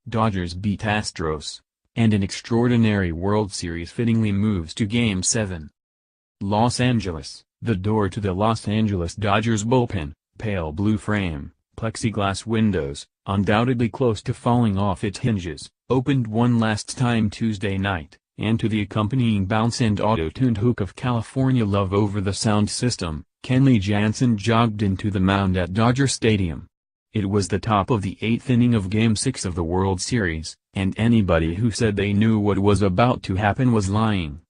Dodgers beat Astros, and an extraordinary World Series fittingly moves to Game 7. Los Angeles, the door to the Los Angeles Dodgers bullpen, pale blue frame, plexiglass windows, undoubtedly close to falling off its hinges, opened one last time Tuesday night, and to the accompanying bounce and auto-tuned hook of California Love over the sound system, Kenley Jansen jogged into the mound at Dodger Stadium. It was the top of the 8th inning of Game 6 of the World Series, and anybody who said they knew what was about to happen was lying.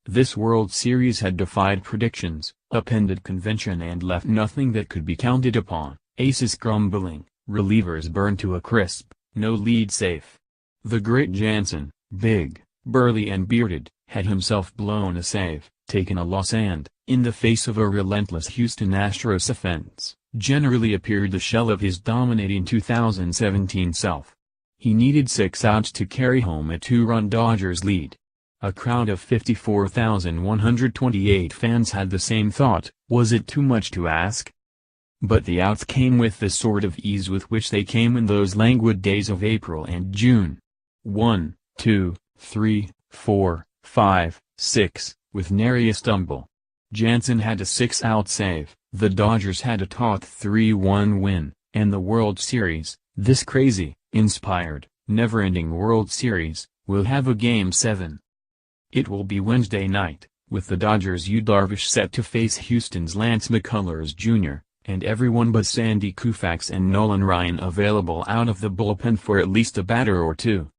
This World Series had defied predictions, upended convention and left nothing that could be counted upon, aces crumbling, relievers burned to a crisp, no lead safe. The great Jansen, big, burly and bearded, had himself blown a save, taken a loss and, in the face of a relentless Houston Astros offense, generally appeared the shell of his dominating 2017 self. He needed 6 outs to carry home a 2-run Dodgers lead. A crowd of 54,128 fans had the same thought, was it too much to ask? But the outs came with the sort of ease with which they came in those languid days of April and June. 1, 2, 3, 4, 5, 6, with nary a stumble. Jansen had a 6-out save, the Dodgers had a taut 3-1 win, and the World Series, this crazy, inspired, never-ending World Series, will have a Game 7. It will be Wednesday night, with the Dodgers' Yu Darvish set to face Houston's Lance McCullers Jr., and everyone but Sandy Koufax and Nolan Ryan available out of the bullpen for at least a batter or two.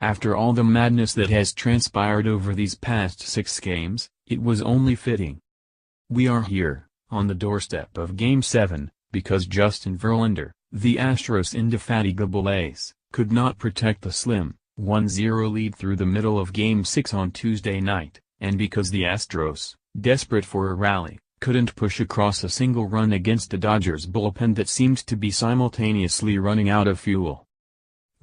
After all the madness that has transpired over these past 6 games, it was only fitting. We are here, on the doorstep of Game 7, because Justin Verlander, the Astros' indefatigable ace, could not protect the slim, 1-0 lead through the middle of Game 6 on Tuesday night, and because the Astros, desperate for a rally, couldn't push across a single run against the Dodgers bullpen that seemed to be simultaneously running out of fuel.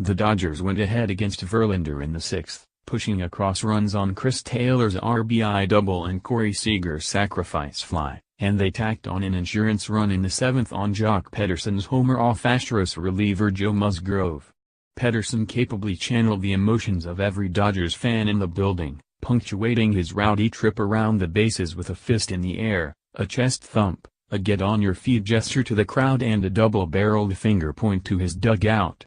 The Dodgers went ahead against Verlander in the 6th, pushing across runs on Chris Taylor's RBI double and Corey Seager's sacrifice fly, and they tacked on an insurance run in the 7th on Jock Pederson's homer off Astros reliever Joe Musgrove. Pederson capably channeled the emotions of every Dodgers fan in the building, punctuating his rowdy trip around the bases with a fist in the air, a chest thump, a get-on-your-feet gesture to the crowd and a double-barreled finger point to his dugout.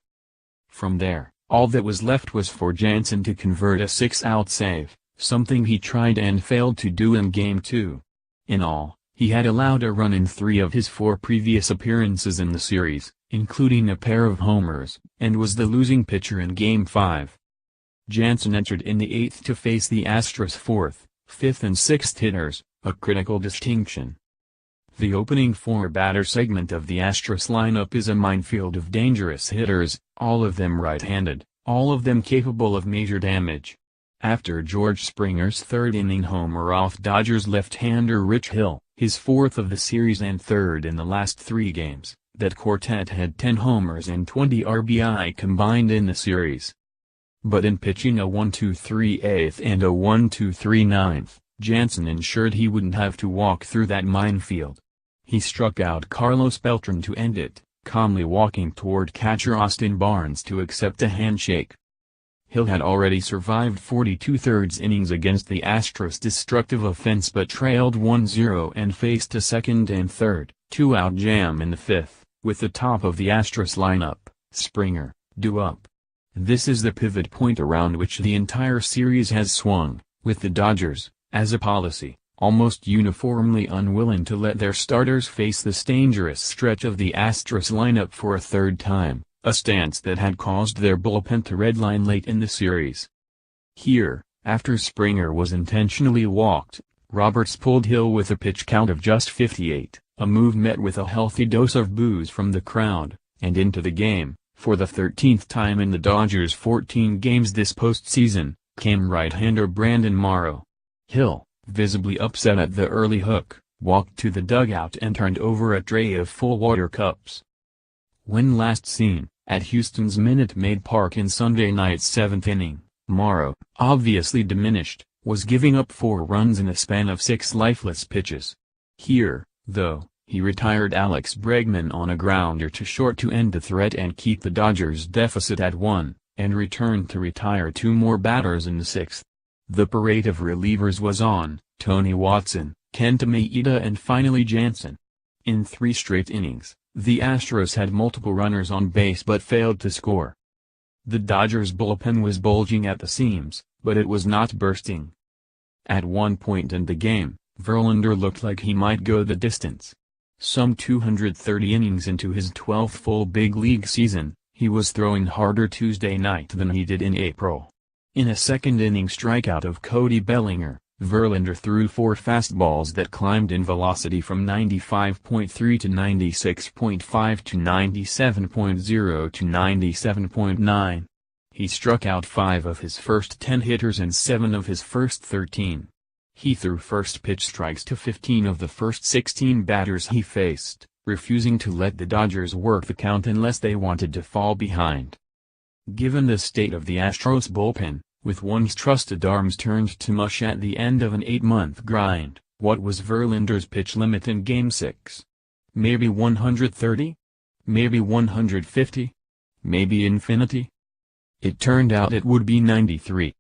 From there, all that was left was for Jansen to convert a 6-out save, something he tried and failed to do in Game 2. In all, he had allowed a run in 3 of his 4 previous appearances in the series, including a pair of homers, and was the losing pitcher in Game 5. Jansen entered in the 8th to face the Astros' 4th, 5th and 6th hitters, a critical distinction. The opening 4-batter segment of the Astros lineup is a minefield of dangerous hitters, all of them right-handed, all of them capable of major damage. After George Springer's 3rd-inning homer off Dodgers left-hander Rich Hill, his 4th of the series and 3rd in the last 3 games, that quartet had 10 homers and 20 RBI combined in the series. But in pitching a 1-2-3 8th and a 1-2-3 9th, Jansen ensured he wouldn't have to walk through that minefield. He struck out Carlos Beltran to end it, calmly walking toward catcher Austin Barnes to accept a handshake. Hill had already survived 42 innings against the Astros' destructive offense but trailed 1-0 and faced a 2nd and 3rd, 2-out jam in the 5th, with the top of the Astros lineup, Springer, due up. This is the pivot point around which the entire series has swung, with the Dodgers, as a policy, almost uniformly unwilling to let their starters face this dangerous stretch of the Astros lineup for a 3rd time, a stance that had caused their bullpen to redline late in the series. Here, after Springer was intentionally walked, Roberts pulled Hill with a pitch count of just 58, a move met with a healthy dose of boos from the crowd, and into the game, for the 13th time in the Dodgers' 14 games this postseason, came right-hander Brandon Morrow. Hill, visibly upset at the early hook, walked to the dugout and turned over a tray of full water cups. When last seen, at Houston's Minute Maid Park in Sunday night's 7th inning, Morrow, obviously diminished, was giving up 4 runs in a span of 6 lifeless pitches. Here, though, he retired Alex Bregman on a grounder to short to end the threat and keep the Dodgers' deficit at 1, and returned to retire 2 more batters in the 6th. The parade of relievers was on: Tony Watson, Kenta Maeda and finally Jansen. In 3 straight innings, the Astros had multiple runners on base but failed to score. The Dodgers' bullpen was bulging at the seams, but it was not bursting. At one point in the game, Verlander looked like he might go the distance. Some 230 innings into his 12th full big league season, he was throwing harder Tuesday night than he did in April. In a second-inning strikeout of Cody Bellinger, Verlander threw 4 fastballs that climbed in velocity from 95.3 to 96.5 to 97.0 to 97.9. He struck out 5 of his first 10 hitters and 7 of his first 13. He threw first-pitch strikes to 15 of the first 16 batters he faced, refusing to let the Dodgers work the count unless they wanted to fall behind. Given the state of the Astros bullpen, with one's trusted arms turned to mush at the end of an 8-month grind, what was Verlander's pitch limit in Game 6? Maybe 130? Maybe 150? Maybe infinity? It turned out it would be 93.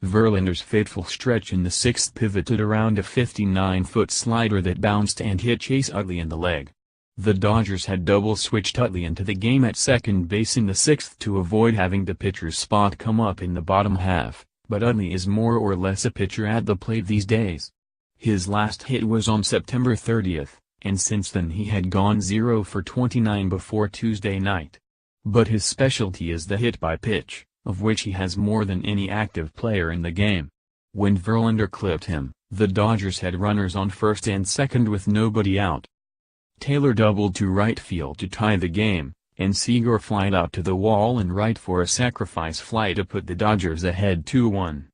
Verlander's fateful stretch in the 6th pivoted around a 59-foot slider that bounced and hit Chase Utley in the leg. The Dodgers had double-switched Utley into the game at second base in the 6th to avoid having the pitcher's spot come up in the bottom half, but Utley is more or less a pitcher at the plate these days. His last hit was on September 30th, and since then he had gone 0 for 29 before Tuesday night. But his specialty is the hit-by-pitch, of which he has more than any active player in the game. When Verlander clipped him, the Dodgers had runners on first and second with nobody out. Taylor doubled to right field to tie the game, and Seager flied out to the wall and right for a sacrifice fly to put the Dodgers ahead 2-1.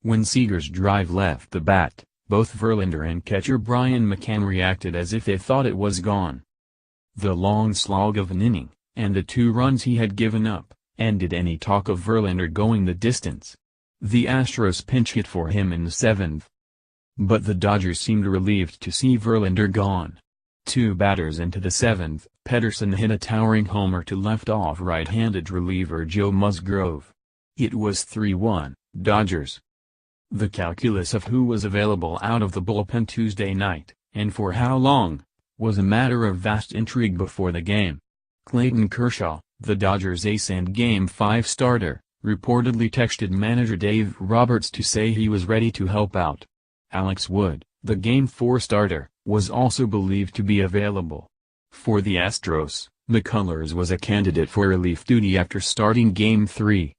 When Seager's drive left the bat, both Verlander and catcher Brian McCann reacted as if they thought it was gone. The long slog of an inning, and the 2 runs he had given up, ended any talk of Verlander going the distance. The Astros pinch hit for him in the 7th. But the Dodgers seemed relieved to see Verlander gone. 2 batters into the 7th, Pederson hit a towering homer to left-off right-handed reliever Joe Musgrove. It was 3-1, Dodgers. The calculus of who was available out of the bullpen Tuesday night, and for how long, was a matter of vast intrigue before the game. Clayton Kershaw, the Dodgers ace and Game 5 starter, reportedly texted manager Dave Roberts to say he was ready to help out. Alex Wood, the Game 4 starter, was also believed to be available. For the Astros, McCullers was a candidate for relief duty after starting Game 3.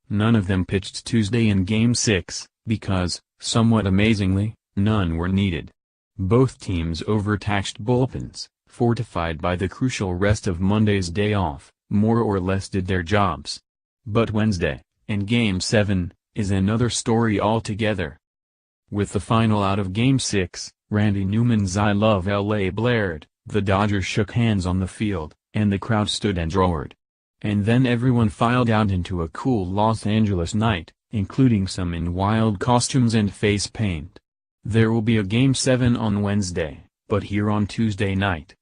None of them pitched Tuesday in Game 6, because, somewhat amazingly, none were needed. Both teams overtaxed bullpens, fortified by the crucial rest of Monday's day off, more or less did their jobs. But Wednesday, in Game 7, is another story altogether. With the final out of Game 6, Randy Newman's "I Love L.A." blared, the Dodgers shook hands on the field, and the crowd stood and roared. And then everyone filed out into a cool Los Angeles night, including some in wild costumes and face paint. There will be a Game 7 on Wednesday, but here on Tuesday night,